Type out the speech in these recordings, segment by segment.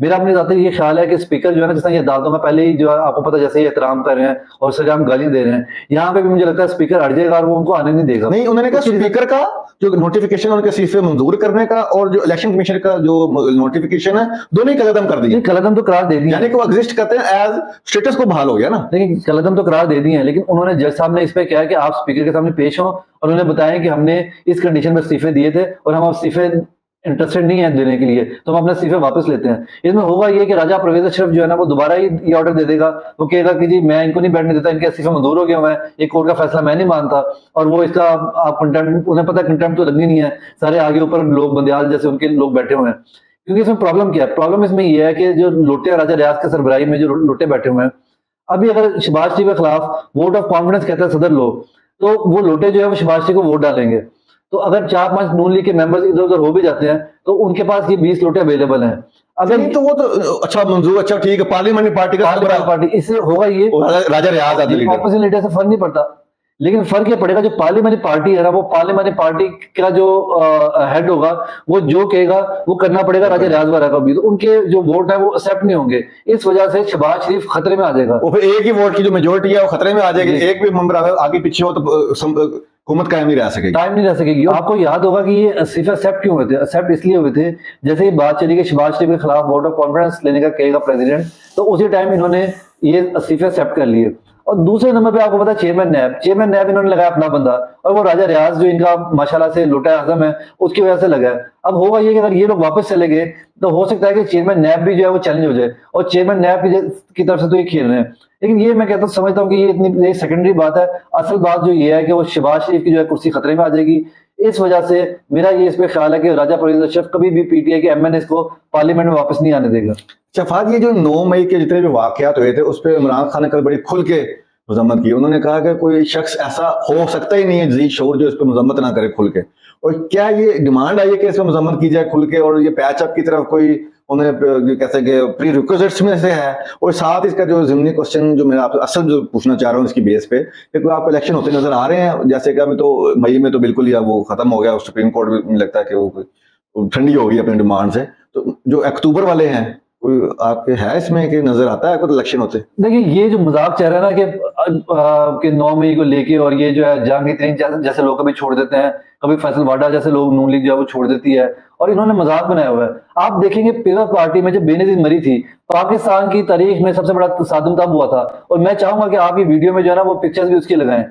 میرا اپنے ذاتی یہ خیال ہے کہ اسپیکر جو ہے نا، جس طرح یہ عدالتوں میں پہلے ہی جو ہے آپ کو پتہ جیسے ہی احترام کر رہے ہیں اور سجام گالیاں دے رہے ہیں، یہاں پہ بھی مجھے لگتا ہے اسپیکر ہٹ جائے گا اور وہ ان کو آنے نہیں دے گا. نہیں، انہوں نے کہا اسپیکر کا جو نوٹیفیکیشن ان کے صفے منظور کرنے کا اور جو الیکشن کمیشن کا جو نوٹیفیکیشن ہے دونوں ہی قلعدم کر دیے، کل عدم تو قرار دے دی یعنی کہ وہ ایگزسٹ کرتے ہیں ایز اسٹیٹس کو بحال ہو گیا نا. لیکن کل عدم تو قرار دے دی ہیں، لیکن انہوں نے جج صاحب نے اس پہ کیا کہ آپ اسپیکر کے سامنے پیش ہوں اور انہوں نے بتایا کہ ہم نے اس کنڈیشن میں استعفے دیے تھے اور ہم اب استعفے انٹرسٹڈ نہیں ہیں دینے کے لیے، تو ہم اپنے استعفے واپس لیتے ہیں. اس میں ہوگا یہ کہ راجہ پرویز اشرف جو ہے نا وہ دوبارہ ہی یہ آرڈر دے دے گا، وہ کہے گا کہ جی میں ان کو نہیں بیٹھنے دیتا، ان کے استعفے منظور ہو گئے ہوئے ہیں، یہ کورٹ کا فیصلہ میں نہیں مانتا، اور وہ اس کا آپ کنٹمپٹ، انہیں پتہ کنٹمپٹ تو لگنی نہیں ہے، سارے آگے اوپر لوگ بندیال جیسے ان کے لوگ بیٹھے ہوئے ہیں. کیونکہ اس میں پرابلم کیا ہے؟ پرابلم اس میں یہ ہے کہ جو لوٹے راجہ ریاض کے سربراہی میں جو لوٹے بیٹھے ہوئے ہیں، ابھی اگر شہباز شریف کے خلاف ووٹ آف کانفیڈنس کہتا ہے صدر لوگ، تو وہ لوٹے جو ہے وہ شہباز شریف کو ووٹ ڈالیں گے. تو اگر 4-5 نون لیگ کے ممبرز ادھر ادھر ہو بھی جاتے ہیں تو ان کے پاس یہ 20 لوٹے اویلیبل ہیں. اگر نہیں تو وہ تو اچھا منظور، اچھا ٹھیک ہے، پارلیمنٹری پارٹی کا پارٹی اس سے ہوگا یہ راجہ ریاض آدھے لیڈر، اپوزیشن لیڈر سے فرق نہیں پڑتا، لیکن فرق یہ پڑے گا جو پارلیمنٹری پارٹی ہے نا، وہ پارلیمنٹری پارٹی کا جو ہیڈ ہوگا وہ جو کہے گا وہ کرنا پڑے گا راجہ ریاض وغیرہ کا بھی، تو ان کے جو ووٹ ہیں وہ ایکسیپٹ نہیں ہوں گے. اس وجہ سے شہباز شریف خطرے میں آ جائے گا. وہ پھر ایک ہی ووٹ کی جو میجورٹی ہے وہ خطرے میں آ جائے گی، ایک بھی ممبر آگے پیچھے ہو تو حکومت قائم نہیں رہ سکے گی، ٹائم نہیں رہ سکے گی. آپ کو یاد ہوگا کہ یہ استعفے ایکسیپٹ کیوں ہوئے تھے؟ ایکسیپٹ اس لیے ہوئے تھے جیسے یہ بات چلی کہ شہباز شریف کے خلاف ووٹ آف کانفیڈنس لینے کا کہے گا پریزیڈنٹ، تو اسی ٹائم انہوں نے یہ استعفے ایکسیپٹ کر لیے. اور دوسرے نمبر پہ آپ کو پتا چیئرمین نیب انہوں نے لگایا اپنا بندہ، اور وہ راجہ ریاض جو ان کا ماشاءاللہ سے لوٹا اعظم ہے اس کی وجہ سے لگا ہے. اب ہوگا یہ کہ اگر یہ لوگ واپس چلے گئے تو ہو سکتا ہے کہ چیئرمین نیب بھی جو ہے وہ چیلنج ہو جائے، اور چیئرمین نیب کی طرف سے تو یہ کھیل رہے ہیں. لیکن یہ میں کہتا ہوں، سمجھتا ہوں کہ یہ اتنی سیکنڈری بات ہے. اصل بات جو یہ ہے کہ وہ شہباز شریف کی جو ہے کرسی خطرے میں آ جائے گی. اس وجہ سے میرا یہ اس پہ خیال ہے کہ راجہ پرویز اشرف کبھی بھی پی ٹی آئی کے ایم این ایس کو پارلیمنٹ میں واپس نہیں آنے دے گا. شفاعت، یہ جو 9 مئی کے جتنے بھی واقعات ہوئے تھے اس پہ عمران خان نے کل بڑی کھل کے مذمت کی. انہوں نے کہا کہ کوئی شخص ایسا ہو سکتا ہی نہیں ہے ذی شعور جو اس پہ مذمت نہ کرے کھل کے. اور کیا یہ ڈیمانڈ آئی ہے کہ اس پہ مذمت کی جائے کھل کے، اور یہ پیچ اپ کی طرف کوئی انہیں کیسے کہ پری ریکوزٹس میں سے ہے؟ اور ساتھ اس کا جو ضمنی کوشچن جو میں آپ سے اصل جو پوچھنا چاہ رہا ہوں اس کی بیس پہ کہ کوئی آپ کو الیکشن ہوتے نظر آ رہے ہیں؟ جیسے کہ ابھی تو مئی میں تو بالکل ہی وہ ختم ہو گیا، سپریم کورٹ بھی لگتا ہے کہ وہ ٹھنڈی ہو گئی اپنے ڈیمانڈ سے. تو جو اکتوبر والے ہیں کوئی آپ کے ہے اس میں کہ نظر آتا ہے کوئی الیکشن ہوتے؟ دیکھیں یہ جو مذاق چل رہا ہے نا کہ 9 مئی کو لے کے، اور یہ جو ہے جہانگیر ترین جیسے لوگ کبھی چھوڑ دیتے ہیں، کبھی فیصل واڈا جیسے لوگ نون لیگ جو ہے وہ چھوڑ دیتی ہے، اور انہوں نے مذاق بنایا ہوا ہے. آپ دیکھیں گے پیپلز پارٹی میں جب بے نظیر مری تھی، پاکستان کی تاریخ میں سب سے بڑا تصادم تب ہوا تھا. اور میں چاہوں گا کہ آپ یہ ویڈیو میں جو ہے نا وہ پکچرز بھی اس کی لگائیں.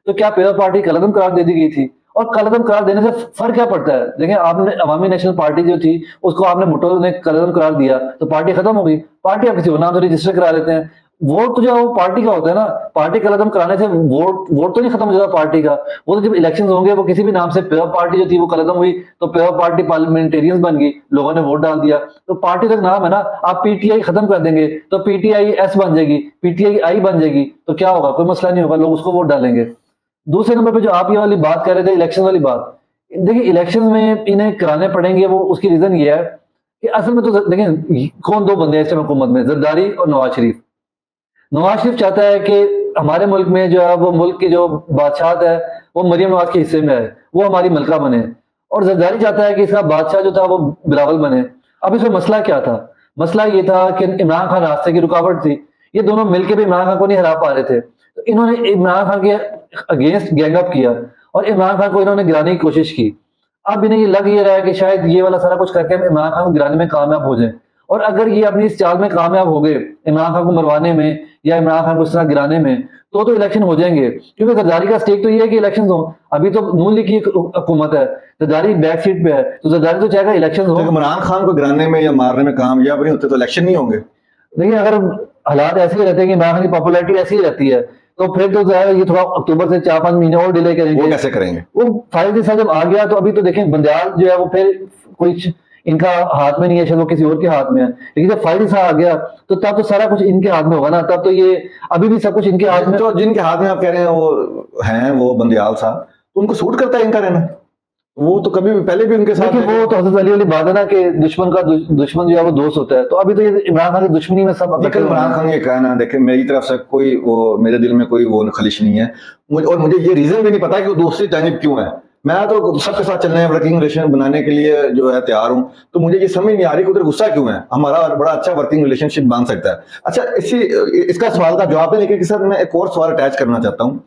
تو کیا پیپلز پارٹی کلعدم قرار دے دی گئی تھی؟ اور کلعدم قرار دینے سے فرق کیا پڑتا ہے؟ دیکھیں آپ نے عوامی نیشنل پارٹی جو تھی اس کو آپ نے بھٹو نے کلعدم قرار دیا تو پارٹی ختم ہو گئی. پارٹی آپ کسی اور نام سے رجسٹر کرا لیتے ہیں. ووٹ تو جو ہے وہ پارٹی کا ہوتا ہے نا، پارٹی کلعدم کرانے سے ووٹ تو نہیں ختم ہو جاتا پارٹی کا. وہ تو جب الیکشن ہوں گے وہ کسی بھی نام سے پیپلز پارٹی جو تھی وہ کلعدم ہوئی تو پیپلز پارٹی پارلیمنٹیرینز بن گئی، لوگوں نے ووٹ ڈال دیا. تو پارٹی کا نام ہے نا، آپ پی ٹی آئی ختم کر دیں گے تو پی ٹی آئی ایس بن جائے گی، پی ٹی آئی بن جائے گی، تو کیا ہوگا؟ کوئی مسئلہ نہیں ہوگا، لوگ اس کو ووٹ ڈالیں گے. دوسرے نمبر پہ جو آپ یہ والی بات کر رہے تھے الیکشن والی بات، دیکھیں الیکشن میں انہیں کرانے پڑیں گے. وہ اس کی ریزن یہ ہے کہ اصل میں تو دیکھیں کون دو بندے ہیں اس ٹائم حکومت میں، زرداری اور نواز شریف. نواز شریف چاہتا ہے کہ ہمارے ملک میں جو ہے وہ ملک کی جو بادشاہت ہے وہ مریم نواز کے حصے میں ہے، وہ ہماری ملکہ بنے. اور زرداری چاہتا ہے کہ اس کا بادشاہ جو تھا وہ بلاول بنے. اب اس میں مسئلہ کیا تھا؟ مسئلہ یہ تھا کہ عمران خان راستے کی رکاوٹ تھی. یہ دونوں مل کے بھی عمران خان کو نہیں ہرا پا رہے تھے. تو انہوں نے عمران خان کے اگینسٹ گینگ اپ کیا اور عمران خان کو انہوں نے گرانے کی کوشش کی. اب انہیں یہ لگ یہ رہا ہے کہ شاید یہ والا سارا کچھ کر کے عمران خان کو گرانے میں کامیاب ہو جائیں. اور اگر یہ اپنی اس چال میں کامیاب ہو گئے عمران خان کو مروانے میں یا عمران خان کو اس طرح گرانے میں تو الیکشن ہو جائیں گے. کیونکہ زرداری کا اسٹیک تو یہ ہے کہ الیکشن ہوں. ابھی تو نون لیگ کی حکومت ہے، زرداری بیک سیٹ پہ ہے، تو زرداری تو چاہے گا الیکشن ہو. عمران خان کو گرانے میں یا مارنے میں کامیاب نہیں ہوتے تو الیکشن نہیں ہوں گے. دیکھیں اگر حالات ایسے ہی رہتے ہیں کہ عمران خان کی پاپولیرٹی ایسی ہی رہتی ہے تو پھر تو ظاہر ہے یہ تھوڑا اکتوبر سے 4-5 مہینے اور ڈیلے کریں گے. وہ کیسے کریں گے؟ وہ فائدے سے جب آ گیا تو ابھی تو دیکھیں بندیال جو ہے وہ پھر کوئی ان کا ہاتھ میں نہیں ہے، شاید وہ کسی اور کے ہاتھ میں ہے. لیکن جب فائدے سے آ گیا تو تب تو سارا کچھ ان کے ہاتھ میں ہوگا نا. تب تو یہ ابھی بھی سب کچھ ان کے ہاتھ میں. جو جن کے ہاتھ میں آپ کہہ رہے ہیں وہ ہیں وہ بندیال صاحب، تو ان کو سوٹ کرتا ہے ان کا رہنا. وہ تو کبھی بھی پہلے بھی ان کے ساتھ وہ تو حضرت علی والی بات ہے نا کہ دشمن کا دشمن جو ہے وہ دوست ہوتا ہے. تو ابھی تو یہ عمران خان کی دشمنی میں سب عمران خان یہ کہنا دیکھیں میری طرف سے کوئی وہ میرے دل میں کوئی وہ خلش نہیں ہے. اور مجھے یہ ریزن بھی نہیں پتا کہ وہ دوسری جانب کیوں ہے. میں تو سب کے ساتھ چلنے ورکنگ ریلیشن بنانے کے لیے جو ہے تیار ہوں. تو مجھے یہ سمجھ نہیں آ رہی کہ ادھر غصہ کیوں ہے. ہمارا بڑا اچھا ورکنگ ریلیشن شپ بن سکتا ہے. اچھا اس کا سوال کا جواب ہے, لیکن کے ساتھ میں ایک اور سوال اٹیچ کرنا چاہتا ہوں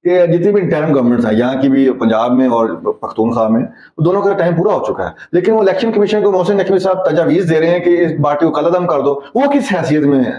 کہ جتنی بھی انٹرم گورنمنٹس ہیں یہاں کی بھی, پنجاب میں اور پختونخوا میں, دونوں کا ٹائم پورا ہو چکا ہے, لیکن وہ الیکشن کمیشن کو محسن نقوی صاحب تجاویز دے رہے ہیں کہ اس پارٹی کو قلعدم کر دو. وہ کس حیثیت میں ہے؟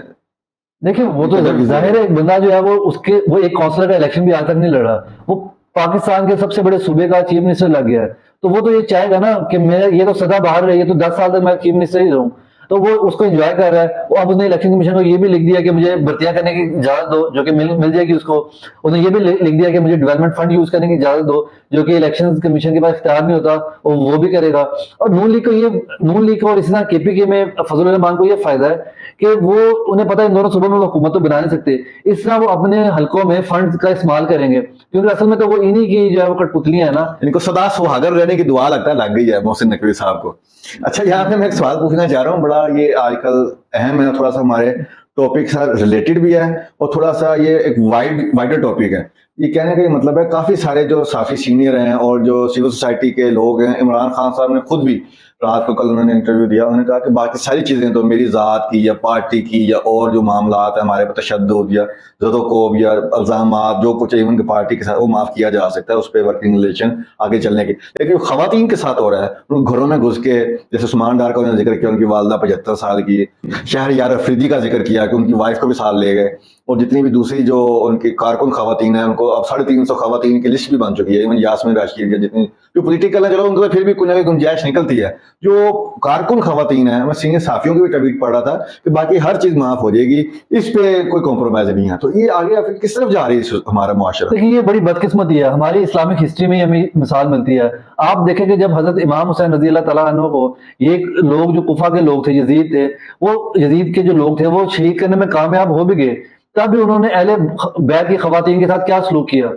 دیکھیں وہ تو ظاہر ہے ایک بندہ جو ہے وہ ایک کونسلر کا الیکشن بھی آج تک نہیں لڑا, وہ پاکستان کے سب سے بڑے صوبے کا چیف منسٹر لگ گیا ہے, تو وہ تو یہ چاہے گا نا کہ یہ تو سدا باہر رہی ہے, تو 10 سال تک میں چیف منسٹر ہی رہوں, تو وہ اس کو انجوائے کر رہا ہے. وہ اب اس نے الیکشن کمیشن کو یہ بھی لکھ دیا کہ مجھے بھرتیاں کرنے کی اجازت دو, جو کہ مل جائے گی اس کو. اس نے یہ بھی لکھ دیا کہ مجھے ڈیولپمنٹ فنڈ یوز کرنے کی اجازت دو, جو کہ الیکشن کمیشن کے پاس اختیار نہیں ہوتا, وہ بھی کرے گا. اور نون لیگ کو اور اسی طرح کے پی کے میں فضل الرحمان کو یہ فائدہ ہے کہ وہ انہیں پتہ ہے ان دونوں صوبوں میں حکومت تو بنا نہیں سکتے, اس طرح وہ اپنے حلقوں میں فنڈ کا استعمال کریں گے, کیونکہ اصل میں تو وہ انہی کی جو ہے وہ کٹ پتلیاں ہیں نا. ان کو سدا سہاگر رہنے کی دعا لگتا ہے لگ گئی ہے محسن نقوی صاحب کو. اچھا یہاں پہ میں ایک سوال پوچھنا چاہ رہا ہوں, بڑا یہ آج کل اہم ہے, تھوڑا سا ہمارے ٹاپک سے ریلیٹڈ بھی ہے اور تھوڑا سا یہ ایک وائڈر ٹاپک ہے. یہ کہنے کا یہ مطلب ہے کافی سارے جو صحافی سینئر ہیں اور جو سول سوسائٹی کے لوگ ہیں, عمران خان صاحب نے خود بھی رات کو کل انہوں نے انٹرویو دیا, انہوں نے کہا کہ باقی ساری چیزیں تو میری ذات کی یا پارٹی کی یا اور جو معاملات ہیں ہمارے پہ تشدد یا زد و کوب یا الزامات جو کچھ ایون کی پارٹی کے ساتھ وہ معاف کیا جا سکتا ہے, اس پہ ورکنگ ریلیشن آگے چلنے کی. لیکن خواتین کے ساتھ ہو رہا ہے, ان گھروں میں گھس کے, جیسے عثمان ڈار کا انہوں نے ذکر کیا ان کی والدہ 75 سال کی, شہریار افریدی کا ذکر کیا کہ ان کی وائف کو بھی ساتھ لے گئے, اور جتنی بھی دوسری جو ان کی کارکن خواتین ہیں ان کو اب 350 خواتین کی لسٹ بھی بن چکی ہے. ایون یاسمین راشد کے جتنی جو پولیٹیکل ہے, چلو ان کو پھر بھی کوئی نہ کوئی گنجائش نکلتی ہے. جو کارکن خواتین ہیں, میں سینئر صحافیوں کی بھی ٹویٹ پڑھ رہا تھا کہ باقی ہر چیز معاف ہو جائے گی, اس پہ کوئی کمپرومائز نہیں ہے. تو یہ آگے پھر کس طرف جا رہی ہے ہمارا معاشرہ؟ دیکھیں یہ بڑی بدقسمتی ہے, ہماری اسلامک ہسٹری میں ہمیں مثال ملتی ہے. آپ دیکھیں کہ جب حضرت امام حسین رضی اللہ تعالیٰ عنہ کو یہ لوگ جو کوفہ کے لوگ تھے, یزید تھے, وہ یزید کے جو لوگ تھے وہ شہید کرنے میں کامیاب ہو بھی گئے, تب بھی انہوں نے اہل بیت کی خواتین کے ساتھ کیا سلوک کیا.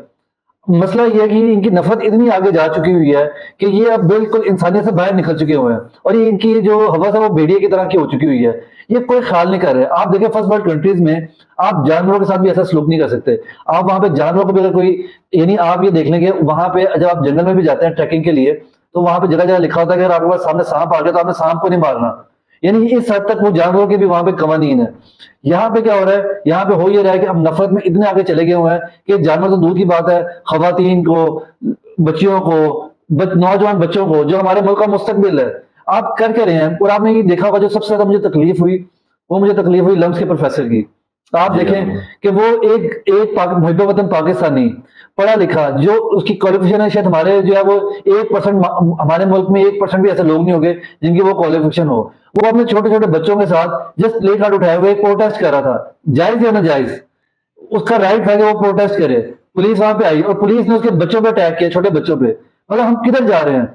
مسئلہ یہ ہے کہ ان کی نفرت اتنی آگے جا چکی ہوئی ہے کہ یہ اب بالکل انسانیت سے باہر نکل چکے ہوئے ہیں, اور یہ ان کی جو حوث ہے وہ بھیڑیے کی طرح کی ہو چکی ہوئی ہے. یہ کوئی خیال نہیں کر رہے. آپ دیکھیں فرسٹ ورلڈ کنٹریز میں آپ جانوروں کے ساتھ بھی ایسا سلوک نہیں کر سکتے. آپ وہاں پہ جانوروں کو بھی اگر کوئی, یعنی آپ یہ دیکھ لیں کہ وہاں پہ جب آپ جنگل میں بھی جاتے ہیں ٹریکنگ کے لیے, تو وہاں پہ جگہ جگہ لکھا ہوتا ہے کہ اگر آپ کے پاس سامنے سانپ آ گیا تو آپ نے سانپ کو نہیں مارنا. یعنی اس حد تک وہ جانوروں کے بھی وہاں پہ قوانین ہیں. یہاں پہ کیا ہو رہا ہے, یہاں پہ ہو یہ رہا ہے کہ ہم نفرت میں اتنے آگے چلے گئے ہوئے ہیں کہ جانور تو دور کی بات ہے, خواتین کو, بچیوں کو, نوجوان بچوں کو, جو ہمارے ملک کا مستقبل ہے, آپ کر کے رہے ہیں. اور آپ نے یہ دیکھا ہوگا جو سب سے زیادہ مجھے تکلیف ہوئی, وہ مجھے تکلیف ہوئی لمس کے پروفیسر کی. آپ دیکھیں کہ وہ ایک محب وطن پاکستانی پڑھا لکھا, جو اس کی کوالیفیکیشن ہے, شاید ہمارے جو ہے وہ 1%, ہمارے ملک میں 1% بھی ایسے لوگ نہیں ہوگے جن کی وہ کوالیفیکیشن ہو. وہ اپنے چھوٹے چھوٹے بچوں کے ساتھ جسٹ پلے کارڈ اٹھائے ہوئے ایک پروٹیسٹ کر رہا تھا. جائز یا ناجائز, اس کا رائٹ ہے کہ وہ پروٹیسٹ کرے. پولیس وہاں پہ آئی اور پولیس نے اس کے بچوں پہ اٹیک کیا, چھوٹے بچوں پہ. مطلب ہم کدھر جا رہے ہیں؟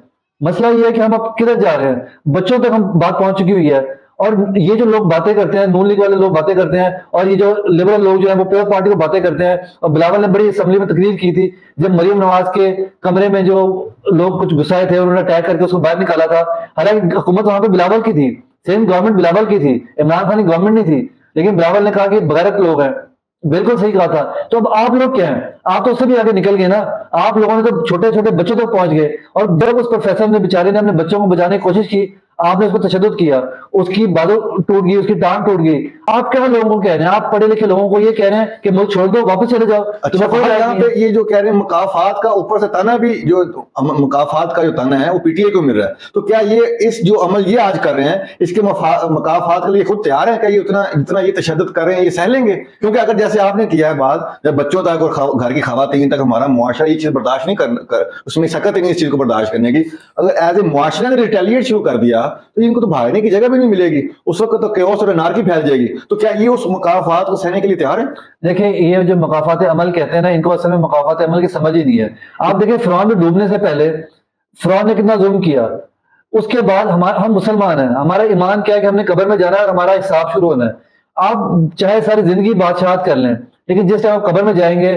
مسئلہ یہ ہے کہ ہم اب کدھر جا رہے ہیں, بچوں تک ہم بات پہنچ چکی ہوئی ہے. اور یہ جو لوگ باتیں کرتے ہیں, نون لیگ والے لوگ باتیں کرتے ہیں, اور یہ جو لبرل لوگ جو ہیں وہ پیور پارٹی کو باتیں کرتے ہیں. اور بلاول نے بڑی اسمبلی میں تقریر کی تھی جب مریم نواز کے کمرے میں جو لوگ کچھ گھسائے تھے, انہوں نے اٹیک کر کے اس کو باہر نکالا تھا. حالانکہ حکومت وہاں پہ بلاول کی تھی, سیم گورنمنٹ بلاول کی تھی, عمران خان کی گورنمنٹ نہیں تھی, لیکن بلاول نے کہا کہ بغیرت لوگ ہیں. بالکل صحیح کہا تھا. تو اب آپ لوگ کیا ہیں, آپ تو اس سے بھی آگے نکل گئے نا. آپ لوگوں نے تو چھوٹے چھوٹے بچوں تک پہنچ گئے, اور جب اس پروفیسر نے بیچارے نے اپنے بچوں کو بچانے کی کوشش کی, آپ نے اس پر تشدد کیا, اس کی بازو ٹوٹ گئی, اس کی ٹانگ ٹوٹ گئی. آپ کیا لوگوں کو کہہ رہے ہیں, آپ پڑھے لکھے لوگوں کو یہ کہہ رہے ہیں کہ ملک چھوڑ دو, واپس چلے جاؤ. یہاں پہ یہ جو کہہ رہے ہیں مقافات کا اوپر سے تانا بھی, جو مقافات کا جو تانا ہے وہ پی ٹی اے کو مل رہا ہے, تو کیا یہ اس جو عمل یہ آج کر رہے ہیں اس کے مقافات کے لیے خود تیار ہیں کہ یہ اتنا یہ تشدد کر رہے ہیں, یہ سہ لیں گے؟ کیونکہ اگر جیسے آپ نے کیا ہے بات, جب بچوں تک اور گھر کی خواتین تک ہمارا معاشرہ یہ چیز برداشت نہیں کر اس میں سخت نہیں اس چیز کو برداشت کرنے کی, اگر ایز اے معاشرے نے ریٹیلیٹ شروع کر دیا تو ان کو تو بھاگنے کی جگہ بھی نہیں ملے گی, اس وقت تو کیوس اور انارکی پھیل جائے گی. تو کیا یہ اس مقافات کو سہنے کے لیے تیار ہے؟ دیکھیں یہ جو مقافات عمل کہتے ہیں نا, ان کو اصل میں مقافات عمل کی سمجھ ہی نہیں ہے. آپ دیکھیں فرعون میں ڈوبنے سے پہلے فرعون نے کتنا ظلم کیا, اس کے بعد ہم مسلمان ہیں, ہمارا ایمان کیا ہے کہ ہم نے قبر میں جانا ہے اور ہمارا حساب شروع ہونا ہے. آپ چاہے ساری زندگی بادشاہت کر لیں, لیکن جس ٹائم آپ قبر میں جائیں گے